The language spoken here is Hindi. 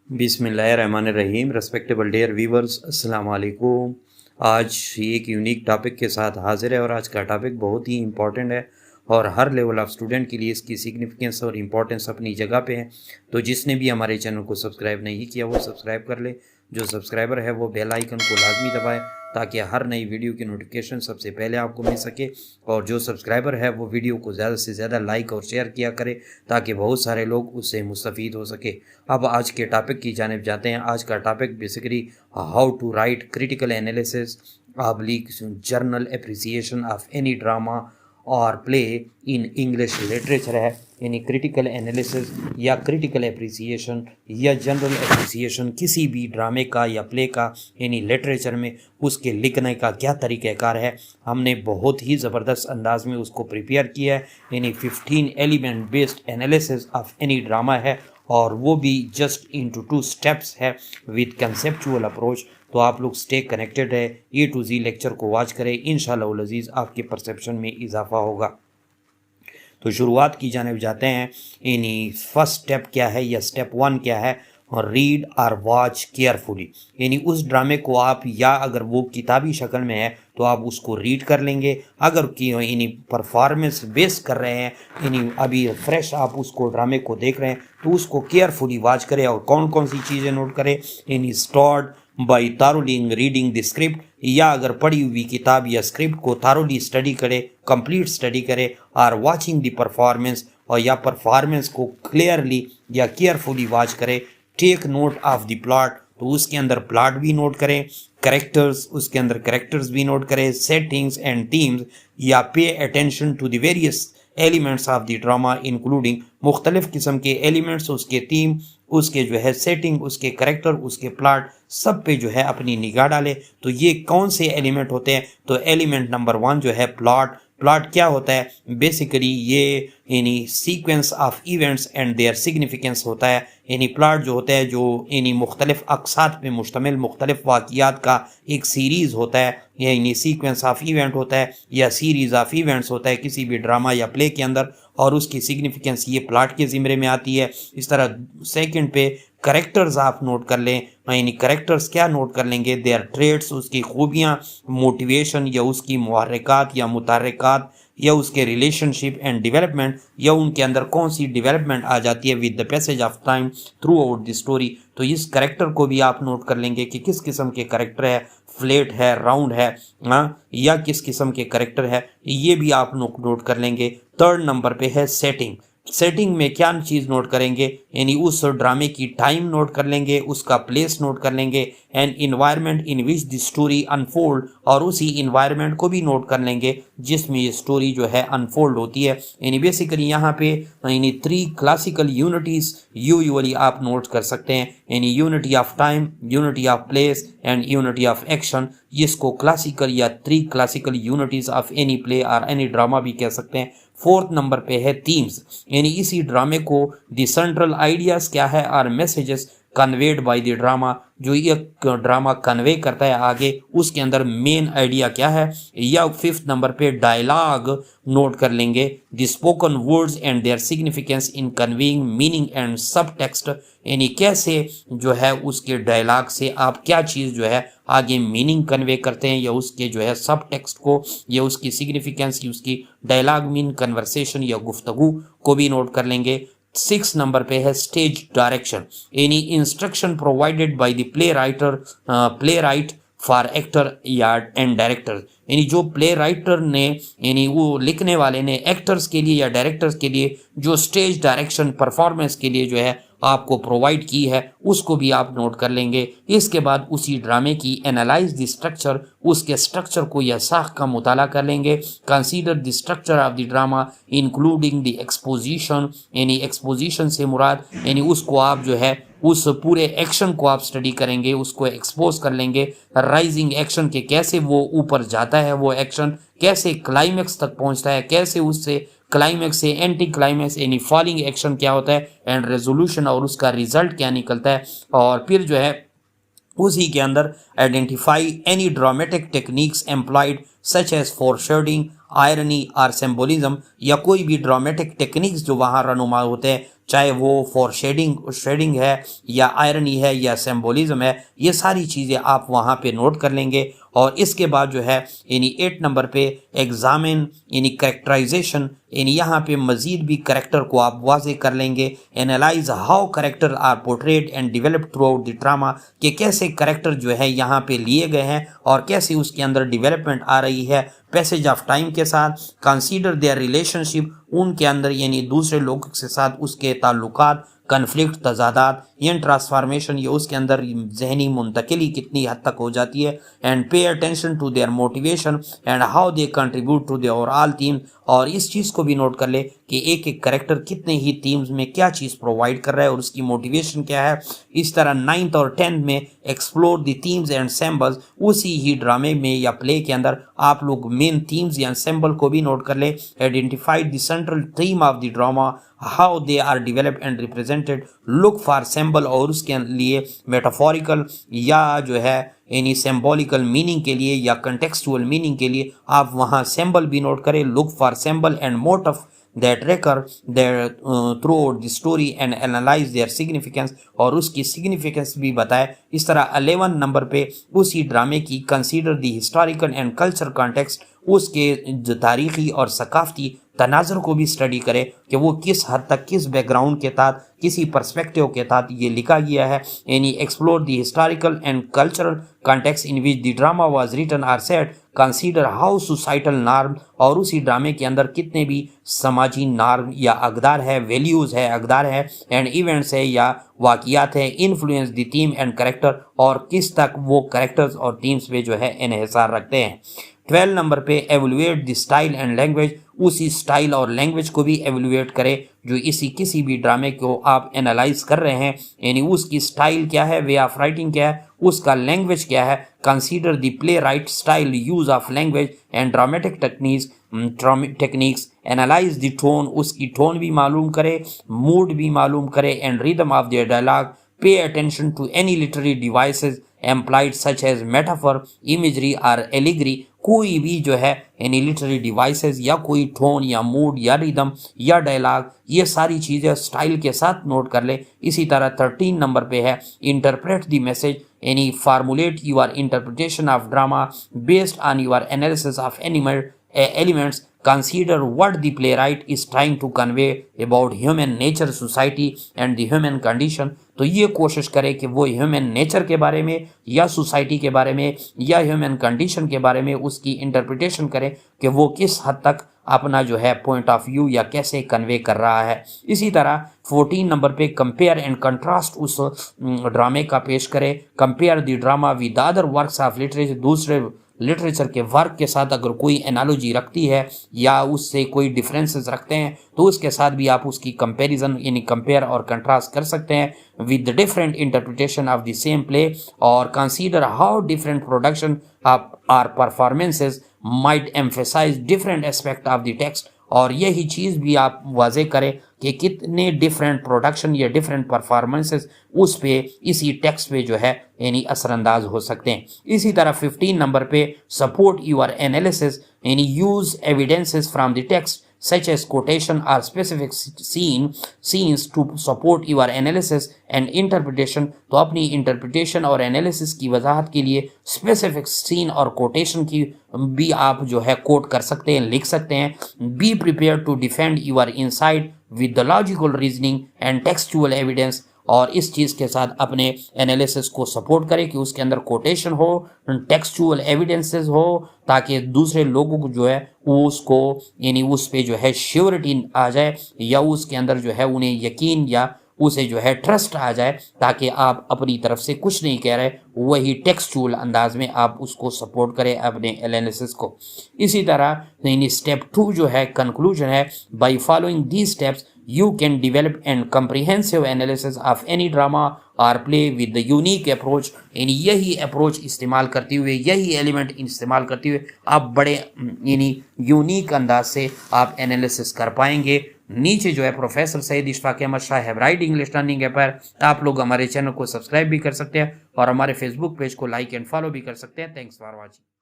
बिस्मिल्लाहिर्रहमानिर्रहीम। रेस्पेक्टेबल डियर व्यूवर्स, अस्सलाम वालेकुम। आज एक यूनिक टॉपिक के साथ हाजिर है और आज का टॉपिक बहुत ही इम्पॉर्टेंट है और हर लेवल ऑफ स्टूडेंट के लिए इसकी सिग्निफिकेंस और इम्पॉर्टेंस अपनी जगह पे है। तो जिसने भी हमारे चैनल को सब्सक्राइब नहीं किया वो सब्सक्राइब कर ले। जो सब्सक्राइबर है वो बेल आइकन को लाजमी दबाए ताकि हर नई वीडियो की नोटिफिकेशन सबसे पहले आपको मिल सके। और जो सब्सक्राइबर है वो वीडियो को ज़्यादा से ज़्यादा लाइक और शेयर किया करे ताकि बहुत सारे लोग उससे मुस्तफ़ीद हो सके। अब आज के टॉपिक की जानिब जाते हैं। आज का topic basically how to write critical analysis oblique general appreciation of any drama और प्ले इन इंग्लिश लिटरेचर है। यानी क्रिटिकल एनालिसिस या क्रिटिकल एप्रिसिएशन या जनरल एप्रिसिएशन किसी भी ड्रामे का या प्ले का यानी लिटरेचर में उसके लिखने का क्या तरीक़ाकार है। हमने बहुत ही ज़बरदस्त अंदाज में उसको प्रिपेयर किया है। यानी 15 element based analysis of any drama है और वो भी जस्ट इनटू 2 स्टेप्स है विद कंसेप्चुअल अप्रोच। तो आप लोग स्टे कनेक्टेड है, A to Z लेक्चर को वॉच करें। इंशाअल्लाह उल अज़ीज़ आपके परसेप्शन में इजाफा होगा। तो शुरुआत की जाने जाते हैं। यानी फर्स्ट स्टेप क्या है या स्टेप 1 क्या है? रीड और वॉच केयरफुली। यानी उस ड्रामे को आप या अगर वो किताबी शक्ल में है तो आप उसको रीड कर लेंगे। अगर कि यानी परफॉर्मेंस बेस कर रहे हैं यानी अभी फ्रेश आप उसको ड्रामे को देख रहे हैं तो उसको केयरफुली वॉच करें। और कौन कौन सी चीज़ें नोट करें? यानी start by thoroughly reading the script, या अगर पढ़ी हुई किताब या स्क्रिप्ट को थारोली स्टडी करे, कंप्लीट स्टडी करे। और वाचिंग द परफॉर्मेंस, और या परफॉर्मेंस को क्लियरली या केयरफुली वॉच करे। Take note of the plot, तो उसके अंदर प्लॉट भी नोट करें। करेक्टर्स, उसके अंदर करेक्टर्स भी नोट करें। सेटिंग्स एंड थीम्स, या pay attention to the various elements of the drama including मुख्तलिफ किस्म के एलिमेंट्स, उसके थीम, उसके जो है सेटिंग, उसके करेक्टर, उसके प्लॉट, सब पे जो है अपनी निगाह डाले। तो ये कौन से एलिमेंट होते हैं? तो एलिमेंट नंबर 1 जो है प्लॉट। प्लॉट क्या होता है? बेसिकली ये यानी sequence of events and their significance होता है। यानी प्लॉट जो होता है जो यानी मुख्तलिफ अक़सात पे मुश्तमिल मुख्तलिफ वाक़ियात का एक सीरीज़ होता है, यानी सीक्वेंस ऑफ इवेंट होता है या सीरीज़ ऑफ इवेंट्स होता है किसी भी ड्रामा या प्ले के अंदर, और उसकी सिग्निफिकेंस ये प्लॉट के ज़िम्मे में आती है। इस तरह सेकंड पे करेक्टर्स आप नोट कर लें। यानी करेक्टर्स क्या नोट कर लेंगे? देयर ट्रेड्स, उसकी खूबियाँ, मोटिवेशन या उसकी मुहर्रिकात या मुतहर्रिकात, या उसके रिलेशनशिप एंड डेवलपमेंट, या उनके अंदर कौन सी डेवलपमेंट आ जाती है with the passage of time through out the story. तो इस करेक्टर को भी आप नोट कर लेंगे कि किस किस्म के करेक्टर है, फ्लैट है, राउंड है, या किस किस्म के करेक्टर है, ये भी आप नोट कर लेंगे। थर्ड नंबर पे है सेटिंग। सेटिंग में क्या चीज़ नोट करेंगे? यानी उस ड्रामे की टाइम नोट कर लेंगे, उसका प्लेस नोट कर लेंगे, and environment in which the story unfold, और उसी इन्वायरमेंट को भी नोट कर लेंगे जिसमें ये स्टोरी जो है अनफोल्ड होती है। यानी बेसिकली यहाँ पे यानी 3 क्लासिकल यूनिटीज़ यूजुअली आप नोट कर सकते हैं। यानी unity of time, unity of place and unity of action. जिसको क्लासिकल या 3 classical unities of any play और एनी ड्रामा भी कह सकते हैं। फोर्थ नंबर पे है थीम्स। यानी इसी ड्रामे को द सेंट्रल आइडियाज़ क्या है और messages conveyed by the drama, जो ये ड्रामा कन्वे करता है आगे, उसके अंदर मेन आइडिया क्या है। या फिफ्थ नंबर पे डायलॉग नोट कर लेंगे, the spoken words and their significance in conveying meaning and subtext. यानी कैसे जो है उसके डायलॉग से आप क्या चीज़ जो है आगे मीनिंग कन्वे करते हैं, या उसके जो है सब टेक्स्ट को, या उसकी सिग्निफिकेंस की उसकी डायलॉग मीन कन्वर्सेशन या गुफ्तगू को भी नोट कर लेंगे। 6 नंबर पे है स्टेज डायरेक्शन। यानी instruction provided by the play right for actor या एंड डायरेक्टर। यानी जो प्ले राइटर ने यानी वो लिखने वाले ने एक्टर्स के लिए या डायरेक्टर्स के लिए जो स्टेज डायरेक्शन परफॉर्मेंस के लिए जो है आपको प्रोवाइड की है उसको भी आप नोट कर लेंगे। इसके बाद उसी ड्रामे की एनालाइज द स्ट्रक्चर, उसके स्ट्रक्चर को या साख का मुताला कर लेंगे। Consider the structure of the drama including the exposition. यानी एक्सपोजिशन से मुराद यानी उसको आप जो है उस पूरे एक्शन को आप स्टडी करेंगे, उसको एक्सपोज कर लेंगे। राइजिंग एक्शन के कैसे वो ऊपर जाता है, वो एक्शन कैसे क्लाइमेक्स तक पहुंचता है, कैसे उससे क्लाइमेक्स से एंटी क्लाइमेक्स यानी फॉलिंग एक्शन क्या होता है, एंड रेजोल्यूशन और उसका रिजल्ट क्या निकलता है। और फिर जो है उसी के अंदर identify any dramatic techniques employed such as foreshadowing, irony और सिंबोलिज्म, या कोई भी ड्रामेटिक टेक्निक्स जो वहाँ रनुमा होते हैं, चाहे वो शेडिंग है या आयरनी है या सिंबोलिज्म है, ये सारी चीज़ें आप वहाँ पे नोट कर लेंगे। और इसके बाद जो है यानी 8 नंबर पे एग्जामिन यानी करेक्टराइजेशन, यानी यहाँ पे मज़ीद भी करेक्टर को आप वाजे कर लेंगे। Analyse how character are portrayed and develop throughout the drama, कि कैसे करेक्टर जो है यहाँ पे लिए गए हैं और कैसे उसके अंदर डेवलपमेंट आ रही है पैसेज ऑफ टाइम के साथ। कंसीडर देयर रिलेशनशिप, उनके अंदर यानी दूसरे लोगों के साथ उसके ताल्लुकात, कन्फ्लिक्ट, तजादात, इन ट्रांसफॉर्मेशन, ये उसके अंदर जहनी मुंतकिली कितनी हद तक हो जाती है। And pay attention to their motivation and how they contribute to the overall theme, और इस चीज़ को भी नोट कर ले कि एक एक करेक्टर कितने ही थीम्स में क्या चीज़ प्रोवाइड कर रहा है और उसकी मोटिवेशन क्या है। इस तरह 9th और 10th में explore the themes and symbols, उसी ही ड्रामे में या प्ले के अंदर आप लोग मेन थीम्स या सिंबल को भी नोट कर ले। Identify the central theme of the drama, how they are developed and represented, look for symbol, और उसके लिए मेटाफोरिकल या जो है यानी सिंबॉलिकल मीनिंग के लिए या कंटेक्सचुअल मीनिंग के लिए आप वहाँ सिंबल भी नोट करें। Look for symbol and motive that recur their throughout the story and analyze their significance, और उसकी significance भी बताए। इस तरह 11 नंबर पे उसी ड्रामे की consider the historical and culture context, उसके तारीखी और सकाफती तनाज़र को भी स्टडी करे कि वो किस हद तक किस बैकग्राउंड के तहत किसी पर्सपेक्टिव के तहत ये लिखा गया है। यानी explore the historical and cultural context in which the drama was written or set, consider how societal norm, और उसी ड्रामे के अंदर कितने भी समाजी नॉर्म या अकदार है, वैल्यूज़ है, अकदार है, एंड इवेंट्स है या वाक़ियात है, influence the theme and character, और किस तक वो करेक्टर्स और थीम्स पे जो है इन्हिसार रखते हैं। 12 नंबर पे evaluate the style and language, उसी स्टाइल और लैंग्वेज को भी एवेलुएट करें जो इसी किसी भी ड्रामे को आप एनालाइज कर रहे हैं, यानी उसकी स्टाइल क्या है, वे ऑफ राइटिंग क्या है, उसका लैंग्वेज क्या है। Consider the playwright style, use of language and dramatic techniques, analyse the tone, उसकी टोन भी मालूम करे, मूड भी मालूम करे, and rhythm of their dialogue. Pay attention to any literary devices employed such as metaphor, imagery और एलिगरी, कोई भी जो है यानी लिटरेरी डिवाइसेस या कोई टोन या मूड या रिदम या डायलॉग, ये सारी चीज़ें स्टाइल के साथ नोट कर ले। इसी तरह 13 नंबर पे है इंटरप्रेट द मैसेज, यानी formulate your interpretation of drama based on your analysis of elements. Consider what the playwright is trying to convey about human nature, society and the human condition। तो ये कोशिश करें कि वो ह्यूमन नेचर के बारे में या सोसाइटी के बारे में या ह्यूमन कंडीशन के बारे में उसकी इंटरप्रिटेशन करें कि वो किस हद तक अपना जो है पॉइंट ऑफ व्यू या कैसे कन्वे कर रहा है। इसी तरह 14 नंबर पे कंपेयर एंड कंट्रास्ट उस ड्रामे का पेश करें। Compare the drama with other works of literature, दूसरे लिटरेचर के वर्क के साथ अगर कोई एनालॉजी रखती है या उससे कोई डिफरेंसेस रखते हैं तो उसके साथ भी आप उसकी कंपैरिजन यानी कंपेयर और कंट्रास्ट कर सकते हैं with different interpretation of the same play. और consider how different production or performances might emphasise different aspect of the text, और यही चीज़ भी आप वाजे करें कि कितने डिफरेंट प्रोडक्शन या डिफरेंट परफॉर्मेंसेस उस पे इसी टेक्स्ट पे जो है यानी असरअंदाज हो सकते हैं। इसी तरह 15 नंबर पे सपोर्ट योर एनालिसिस, यानी use evidences from the text such as quotation or specific scenes to support your analysis and interpretation। तो अपनी इंटरप्रिटेशन और एनालिसिस की वजाहत के लिए स्पेसिफिक सीन और कोटेशन की भी आप जो है कोट कर सकते हैं, लिख सकते हैं। Be prepare to defend your insight with the logical reasoning and textual evidence, और इस चीज़ के साथ अपने एनालिसिस को सपोर्ट करें कि उसके अंदर कोटेशन हो, टेक्सचुअल एविडेंसेस हो, ताकि दूसरे लोगों को जो है उसको यानी उस पे जो है श्योरिटी आ जाए या उसके अंदर जो है उन्हें यकीन या उसे जो है ट्रस्ट आ जाए, ताकि आप अपनी तरफ से कुछ नहीं कह रहे, वही टेक्सचुअल अंदाज में आप उसको सपोर्ट करें अपने एनालिसिस को। इसी तरह यानी स्टेप 2 जो है कंक्लूजन है, by following these steps you can develop and comprehensive analysis of any drama or play with the unique approach। यानी यही अप्रोच इस्तेमाल करते हुए, यही एलिमेंट इस्तेमाल करते हुए आप बड़े यानी यूनिक अंदाज से आप एनालिसिस कर पाएंगे। नीचे जो है professor Saeed Ishfaq Ahmad Shah hybrid English learning app पर आप लोग हमारे चैनल को सब्सक्राइब भी कर सकते हैं और हमारे फेसबुक पेज को लाइक एंड फॉलो भी कर सकते हैं। Thanks for watching.